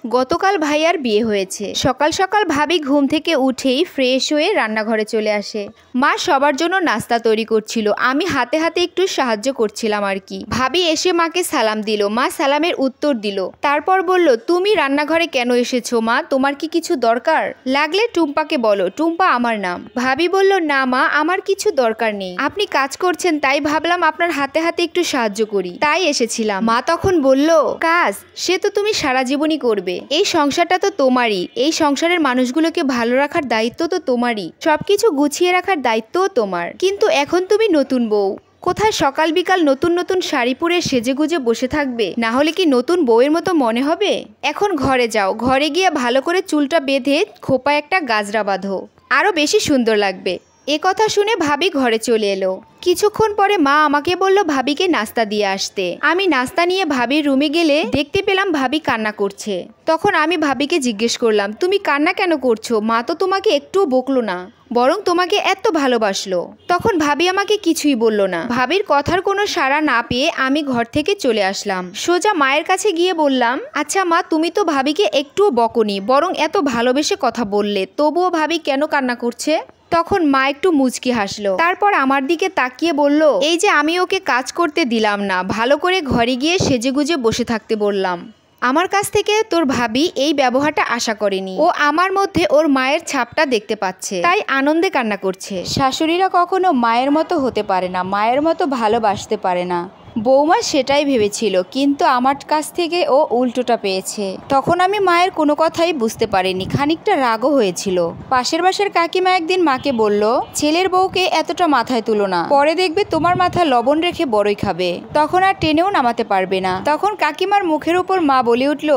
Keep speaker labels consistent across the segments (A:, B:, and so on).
A: গতকাল ভাইয়ার বিয়ে হয়েছে। সকাল সকাল ভাবি ঘুম থেকে উঠেই ফ্রেশ হয়ে রান্নাঘরে চলে আসে। মা সবার জন্য নাস্তা তৈরি করছিল, আমি হাতে হাতে একটু সাহায্য করছিলাম আর কি। ভাবি এসে মাকে সালাম দিল, মা সালামের উত্তর দিল, তারপর বলল, তুমি রান্নাঘরে কেন এসেছো মা, তোমার কি কিছু দরকার? লাগলে টুম্পাকে বলো, টুম্পা আমার নাম। ভাবি বলল, না মা, আমার কিছু দরকার নেই, আপনি কাজ করছেন তাই ভাবলাম আপনার হাতে হাতে একটু সাহায্য করি, তাই এসেছিলাম। মা তখন বলল, কাজ সে তো তুমি সারা জীবনই করবে, এই সংসারটা তো তোমারই, এই সংসারের মানুষগুলোকে ভালো রাখার দায়িত্ব তো তোমারই, সবকিছু গুছিয়ে রাখার দায়িত্বও তোমার, কিন্তু এখন তুমি নতুন বউ, কোথায় সকাল বিকাল নতুন নতুন শাড়ি পরে সেজেগুজে বসে থাকবে, না হলে কি নতুন বউয়ের মতো মনে হবে? এখন ঘরে যাও, ঘরে গিয়ে ভালো করে চুলটা বেঁধে খোপায় একটা গাজরা বাঁধো, আরো বেশি সুন্দর লাগবে। এ কথা শুনে ভাবি ঘরে চলে এলো। কিছুক্ষণ পরে মা আমাকে বলল ভাবিকে নাস্তা দিয়ে আসতে। আমি নাস্তা নিয়ে ভাবির রুমে গেলে দেখতে পেলাম ভাবি কান্না করছে। তখন আমি ভাবিকে জিজ্ঞেস করলাম, তুমি কান্না কেন করছো? মা তো তোমাকে একটুও বকলো না, বরং তোমাকে এত ভালোবাসলো। তখন ভাবি আমাকে কিছুই বলল না। ভাবির কথার কোনো সাড়া না পেয়ে আমি ঘর থেকে চলে আসলাম। সোজা মায়ের কাছে গিয়ে বললাম, আচ্ছা মা, তুমি তো ভাবিকে একটুও বকনি, বরং এত ভালোবেসে কথা বললে, তবুও ভাবি কেন কান্না করছে? তখন মা একটু মুচকি হাসলো, তারপর আমার দিকে তাকিয়ে বলল, এই যে আমি ওকে কাজ করতে দিলাম না, ভালো করে ঘরে গিয়ে সেজেগুজে বসে থাকতে বললাম। আমার কাছ থেকে তোর ভাবি এই ব্যবহারটা আশা করেনি, ও আমার মধ্যে ওর মায়ের ছাপটা দেখতে পাচ্ছে, তাই আনন্দে কান্না করছে। শাশুড়িরা কখনো মায়ের মতো হতে পারে না, মায়ের মতো ভালোবাসতে পারে না। বৌমা সেটাই ভেবেছিল, কিন্তু আমার কাছ থেকে ও উল্টোটা পেয়েছে। তখন আমি মায়ের কোনো কথাই বুঝতে পারিনি, খানিকটা রাগও হয়েছিল। পাশের বাসার কাকিমা একদিন মাকে বলল, ছেলের বউকে এতটা মাথায় তুলো না, পরে দেখবে তোমার মাথা লবণ রেখে বড়ই খাবে, তখন আর টেনেও নামাতে পারবে না। তখন কাকিমার মুখের উপর মা বলে উঠল,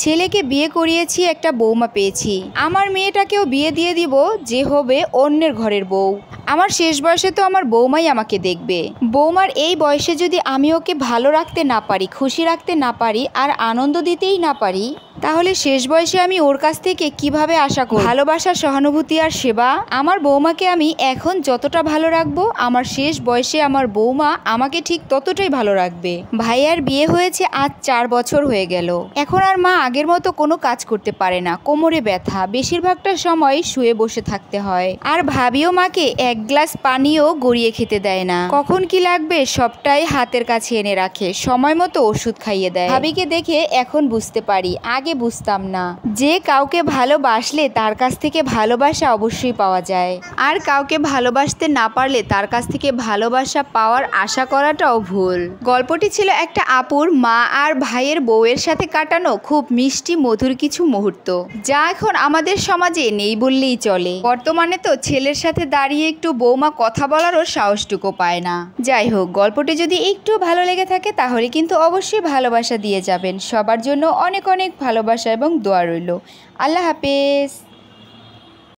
A: ছেলেকে বিয়ে করিয়েছি, একটা বৌমা পেয়েছি, আমার মেয়েটাকেও বিয়ে দিয়ে দিব যে হবে অন্যের ঘরের বউ। আমার শেষ বয়সে তো আমার বৌমাই আমাকে দেখবে। বৌমার এই বয়সে যদি আমি ওকে ভালো রাখতে না পারি, খুশি রাখতে না পারি, আর আনন্দ দিতেই না পারি, তাহলে শেষ বয়সে আমি ওর কাছ থেকে কিভাবে আশা করি ভালোবাসা, সহানুভূতি আর সেবা? আমার বৌমাকে আমি এখন যতটা ভালো রাখবো, আমার শেষ বয়সে আমার বৌমা আমাকে ঠিক ততটাই ভালো রাখবে। ভাইয়ার বিয়ে হয়েছে আজ 4 বছর হয়ে গেল। এখন আর মা আগের মতো কোনো কাজ করতে পারে না, কোমরে ব্যথা, বেশিরভাগটা সময় শুয়ে বসে থাকতে হয়। আর ভাবিও মাকে এক গ্লাস পানিও গড়িয়ে খেতে দেয় না, কখন কি লাগবে সবটাই হাতের কাছে এনে রাখে, সময় মতো ওষুধ খাইয়ে দেয়। ভাবিকে দেখে এখন বুঝতে পারি, আগে বুঝতাম না যে কাউকে ভালোবাসলে তার কাছ থেকে ভালোবাসা অবশ্যই পাওয়া যায়, আর কাউকে ভালোবাসতে না পারলে তার কাছ থেকে ভালোবাসা পাওয়ার আশা করাটাও ভুল। গল্পটি ছিল একটা আপুর মা আর ভাইয়ের বউয়ের সাথে কাটানো খুব মিষ্টি মধুর কিছু মুহূর্ত, যা এখন আমাদের সমাজে নেই বললেই চলে। বর্তমানে তো ছেলের সাথে দাঁড়িয়ে একটু বৌমা কথা বলারও সাহসটুকু পায় না। যাই হোক, গল্পটি যদি একটু ভালো লেগে থাকে তাহলে কিন্তু অবশ্যই ভালোবাসা দিয়ে যাবেন। সবার জন্য অনেক অনেক ভালোবাসা এবং দোয়া রইল। আল্লাহ হাফেজ।